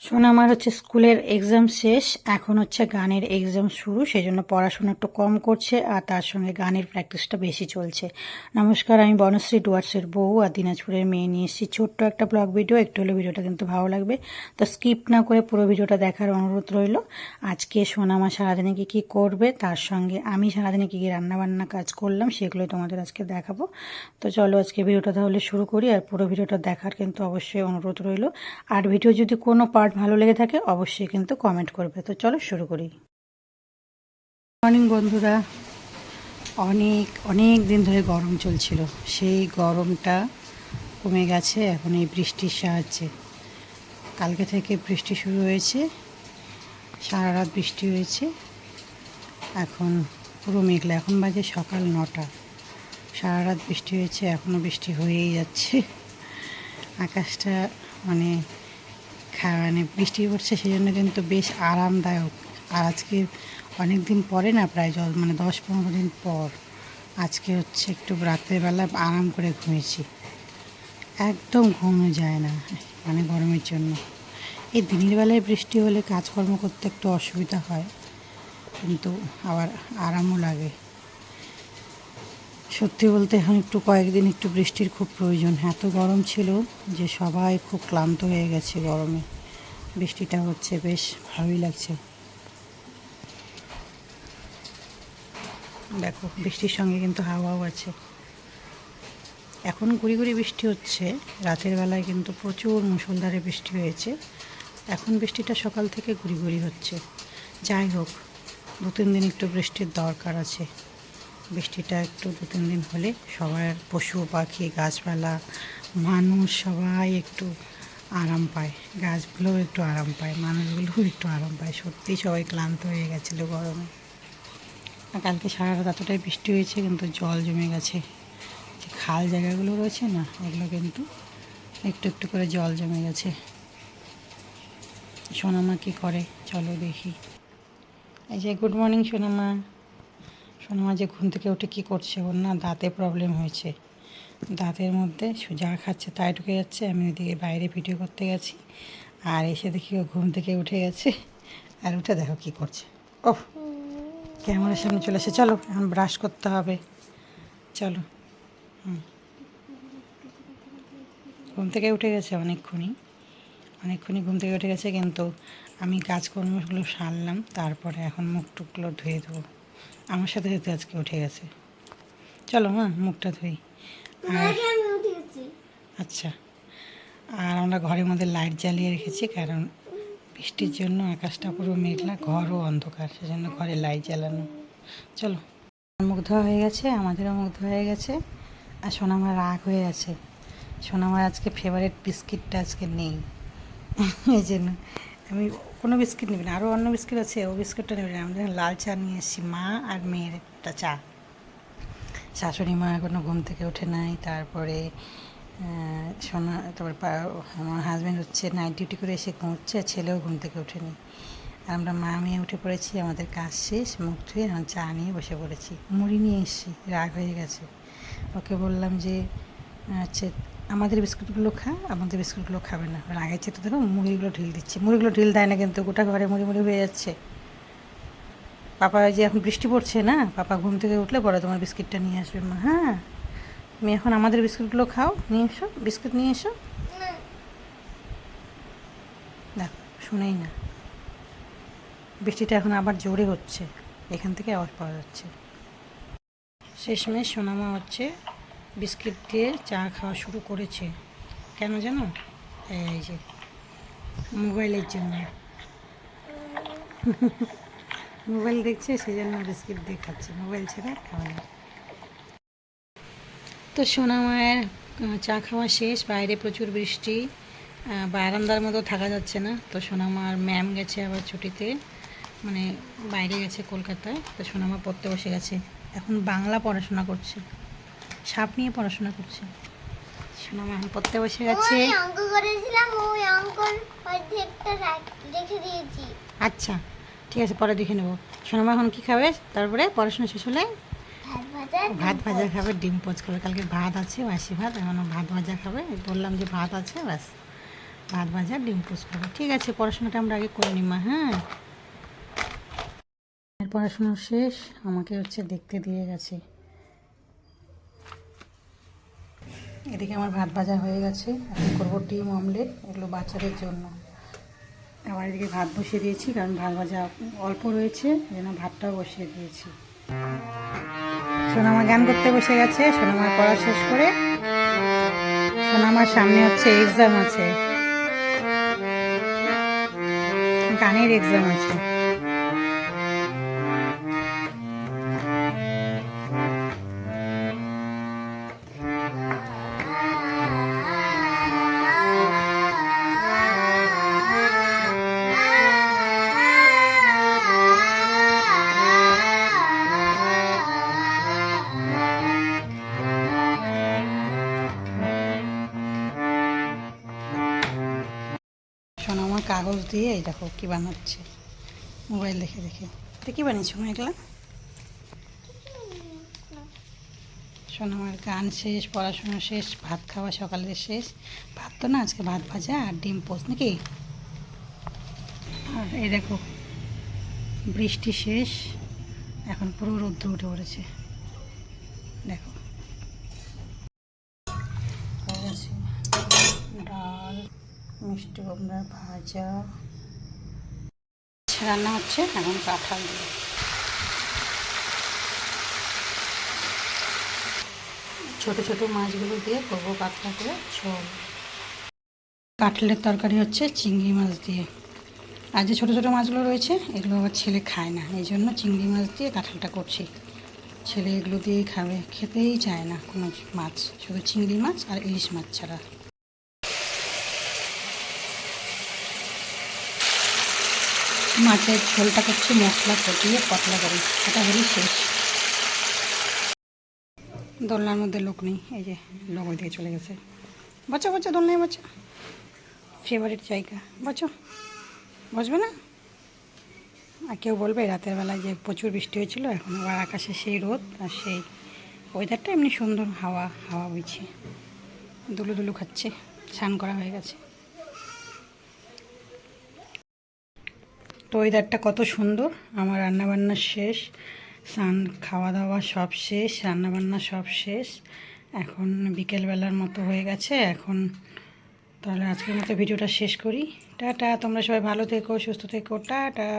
শোনা আমার হচ্ছে স্কুলের এক্সাম শেষ, এখন হচ্ছে গানের এক্সাম শুরু, সেই জন্য পড়াশোনা একটু কম করছে আর তার সঙ্গে গানের প্র্যাকটিসটা বেশি চলছে। নমস্কার, আমি বনশ্রী ডুয়ার্সের বউ আর দিনাজপুরের মেয়ে নিয়ে এসেছি ছোট্ট একটা ব্লগ ভিডিও। একটু হলে ভিডিওটা কিন্তু ভালো লাগবে, তো স্কিপ না করে পুরো ভিডিওটা দেখার অনুরোধ রইল। আজকে সোনামা সারাদিনে কী করবে, তার সঙ্গে আমি সারাদিনে কী রান্নাবান্না কাজ করলাম সেগুলোই তোমাদের আজকে দেখাবো। তো চলো আজকে ভিডিওটা তাহলে শুরু করি, আর পুরো ভিডিওটা দেখার কিন্তু অবশ্যই অনুরোধ রইল। আর ভিডিও যদি কোনো পার্ট ভালো লেগে থাকে অবশ্যই কিন্তু কমেন্ট করবে। তো চলো শুরু করি। মর্নিং বন্ধুরা, অনেক অনেক দিন ধরে গরম চলছিল, সেই গরমটা কমে গেছে এখন এই বৃষ্টির সাহায্যে। কালকে থেকে বৃষ্টি শুরু হয়েছে, সারা রাত বৃষ্টি হয়েছে। এখন পুরো মেঘলা, এখন বাজে সকাল 9টা। সারা রাত বৃষ্টি হয়েছে, এখনও বৃষ্টি হয়েই যাচ্ছে। আকাশটা মানে বৃষ্টি পড়ছে, সেই জন্য কিন্তু বেশ আরামদায়ক। আর আজকে অনেক দিন পরে না, প্রায় 10-15 দিন পর আজকে হচ্ছে একটু রাত্রেবেলা আরাম করে ঘুমিয়েছি। একদম ঘুমও যায় না গরমের জন্য। এই দিনের বেলায় বৃষ্টি হলে কাজকর্ম করতে একটু অসুবিধা হয়, কিন্তু আবার আরামও লাগে। সত্যি বলতে এখন একটু কয়েকদিন একটু বৃষ্টির খুব প্রয়োজন। এত গরম ছিল যে সবাই খুব ক্লান্ত হয়ে গেছে গরমে। বৃষ্টিটা হচ্ছে, বেশ ভালোই লাগছে। দেখো বৃষ্টির সঙ্গে কিন্তু হাওয়াও আছে। এখন গুড়ি গুড়ি বৃষ্টি হচ্ছে, রাতের বেলায় কিন্তু প্রচুর মুষলধারে বৃষ্টি হয়েছে। এখন বৃষ্টিটা সকাল থেকে গুড়ি গুড়ি হচ্ছে। যাই হোক, 2-3 দিন একটু বৃষ্টির দরকার আছে। বৃষ্টিটা একটু 2-3 দিন হলে সবার, পশু পাখি গাছপালা মানুষ সবাই একটু আরাম পায়। গাছগুলোও একটু আরাম পায়, মানুষগুলোও একটু আরাম পায়। সত্যিই সবাই ক্লান্ত হয়ে গেছিলো গরমে। কালকে সারা রাত এতটাই বৃষ্টি হয়েছে, কিন্তু জল জমে গেছে। যে খাল জায়গাগুলো রয়েছে না, এগুলো কিন্তু একটু একটু করে জল জমে গেছে। সোনামা কী করে চলো দেখি। এই যে গুড মর্নিং সোনামা। সোনামা যে ঘুম থেকে উঠে কী করছে, ওর না দাঁতে প্রবলেম হয়েছে। দাঁতের মধ্যে যা খাচ্ছে তাই ঢুকে যাচ্ছে। আমি ওইদিকে বাইরে ভিডিও করতে গেছি, আর এসে দেখি ও ঘুম থেকে উঠে গেছে। আর উঠে দেখো কী করছে। ওহ, ক্যামেরার সামনে চলে এসে, চলো এখন ব্রাশ করতে হবে, চলো। ঘুম থেকে উঠে গেছে অনেকক্ষণই ঘুম থেকে উঠে গেছে, কিন্তু আমি কাজকর্মগুলো সারলাম, তারপরে এখন মুখ টুকগুলো ধুয়ে দেবো। আমার সাথে সাথে আজকে উঠে গেছে। চলো মা, মুখটা ধুই। আর আচ্ছা, আর আমরা ঘরের মধ্যে লাইট জ্বালিয়ে রেখেছি, কারণ বৃষ্টির জন্য আকাশটা পুরো মেঘলা, ঘরও অন্ধকার, সেজন্য ঘরে লাইট জ্বালানো। চলো, মুখ ধোয়া হয়ে গেছে, আমাদেরও মুখ ধোয়া হয়ে গেছে। আর সোনামার রাগ হয়ে আছে। সোনামার আজকে ফেভারিট বিস্কিটটা আজকে নেই, এই জন্য আমি কোনো বিস্কিট নেবে না। আরও অন্য বিস্কিট আছে, ও বিস্কিটটা নেবে না। আমরা লাল চা নিয়ে এসেছি, মা আর মেয়ের একটা চা। শাশুড়ি মা এখনও ঘুম থেকে ওঠে নাই। তারপরে সোনা, তারপর আমার হাজব্যান্ড হচ্ছে নাইট ডিউটি করে এসে ঘুমোচ্ছে, ছেলেও ঘুম থেকে ওঠেনি। আর আমরা মা মেয়ে উঠে পড়েছি, আমাদের কাজ শেষ, মুখ ধুয়ে এখন চা নিয়ে বসে পড়েছি। মুড়ি নিয়ে এসেছি, রাগ হয়ে গেছে। ওকে বললাম যে আচ্ছা আমাদের বিস্কুটগুলো আমাদের বিস্কুটগুলো খাবে না। রাগের চেয়ে তো দেখো মুড়িগুলো ঢিল দিচ্ছি। মুড়িগুলো ঢিল দেয় না, কিন্তু গোটা ঘরে মুড়ি মুড়ি হয়ে যাচ্ছে। পাপা যে এখন বৃষ্টি পড়ছে না, পাপা ঘুম থেকে উঠলে পরে তোমার বিস্কিটটা নিয়ে আসবে মা। হ্যাঁ, তুমি এখন আমাদের বিস্কুটগুলো খাও, নিয়ে এসো, বিস্কুট নিয়ে এসো। দেখো শুনেই না। বৃষ্টিটা এখন আবার জোরে হচ্ছে, এখান থেকে আওয়াজ পাওয়া যাচ্ছে। শেষমেশ সোনামা হচ্ছে বিস্কিট দিয়ে চা খাওয়া শুরু করেছে। কেন জানো? এই যে মোবাইলের জন্য। মোবাইল দেখছে, সেই জন্য বিস্কিট দিয়ে খাচ্ছে, মোবাইল ছাড়া খাওয়া না। তো সোনামায়ের চা খাওয়া শেষ, বাইরে প্রচুর বৃষ্টি, বারান্দার মতো থাকা যাচ্ছে না। তো সোনামার ম্যাম গেছে আবার ছুটিতে, বাইরে গেছে কলকাতায়। তো সোনামা পড়তে বসে গেছে, এখন বাংলা পড়াশোনা করছে, সাপ নিয়ে পড়াশোনা করছে। সোনামা এখন পড়তে বসে গেছে। আচ্ছা ঠিক আছে, পরে দেখে নেবো। সোনামা এখন কী খাবে, তারপরে পড়াশোনা শেষ হলে ভাত ভাজা খাবে, ডিম পোচ খাবে। কালকে ভাত আছে, বাসি ভাত, এখন ভাত ভাজা খাবে। বললাম যে ভাত আছে, ব্যাস ভাত ভাজা ডিম পোস্ট খাবো। ঠিক আছে, পড়াশোনাটা আমরা আগে করে নিই মা। হ্যাঁ, পড়াশোনা শেষ, আমাকে দেখতে দিয়ে গেছে। এদিকে আমার ভাত ভাজা হয়ে গেছে, এখন করবো ডিম অমলেট, এগুলো বাচ্চাদের জন্য। আবার এদিকে ভাত বসিয়ে দিয়েছি, কারণ ভাত ভাজা অল্প রয়েছে, যেন ভাতটাও বসিয়ে দিয়েছি। সোনামা গান করতে বসে গেছে, সোনামার পড়া শেষ করে। সোনামার সামনে এক্সাম আছে, গানের এক্সাম আছে। সোনামা কাগজ দিয়ে এই দেখো কী বানাচ্ছে, মোবাইল দেখে দেখে। তো কী বানিয়েছো মা এগুলা? সোনামার গান শেষ, পড়াশোনা শেষ, ভাত খাওয়া সকালের শেষ। ভাত তো না, আজকে ভাত ভাজা আর ডিম পোস্ট নাকি। আর এই দেখো বৃষ্টি শেষ, এখন পুরো রৌদ্র উঠে পড়েছে। দেখো ডাল, মিষ্টি কুমড়ার ভাজা, রান্না হচ্ছে এখন কাঁঠাল দিয়ে। ছোট ছোট মাছগুলো দিয়ে করবো পাতলা করে ঝোল। কাঁঠালের তরকারি হচ্ছে চিংড়ি মাছ দিয়ে। আর যে ছোটো ছোটো মাছগুলো রয়েছে এগুলো আবার ছেলে খায় না, এই জন্য চিংড়ি মাছ দিয়ে কাঁঠালটা করছি। ছেলে এগুলো দিয়েই খাবে, খেতেই চায় না কোনো মাছ, শুধু চিংড়ি মাছ আর ইলিশ মাছ ছাড়া। মাছের ঝোলটা করছি মশলা কটিয়ে পাতলা করে, এটা হলেই শেষ। দোলনার মধ্যে লোক নেই, এই যে লোক ওই দিকে চলে গেছে। বাচ্চা বাচ্চা দোলনায় বাচ্চা, ফেভারিট জায়গা, বাচ্চা বসবে না। আর কেউ বলবে রাতের বেলায় যে প্রচুর বৃষ্টি হয়েছিল, এখন আবার আকাশে সেই রোদ আর সেই ওয়েদারটা এমনি সুন্দর, হাওয়া হাওয়া বইছে, দুলু দুলু খাচ্ছে, স্নান করা হয়ে গেছে। তো ওয়েদারটা কত সুন্দর। আমার রান্নাবান্না শেষ, স্নান খাওয়া দাওয়া সব শেষ, রান্নাবান্না সব শেষ। এখন বিকেলবেলার মতো হয়ে গেছে। এখন তাহলে আজকের মতো ভিডিওটা শেষ করি। টাটা, তোমরা সবাই ভালো থেকো, সুস্থ থেকো, টাটা।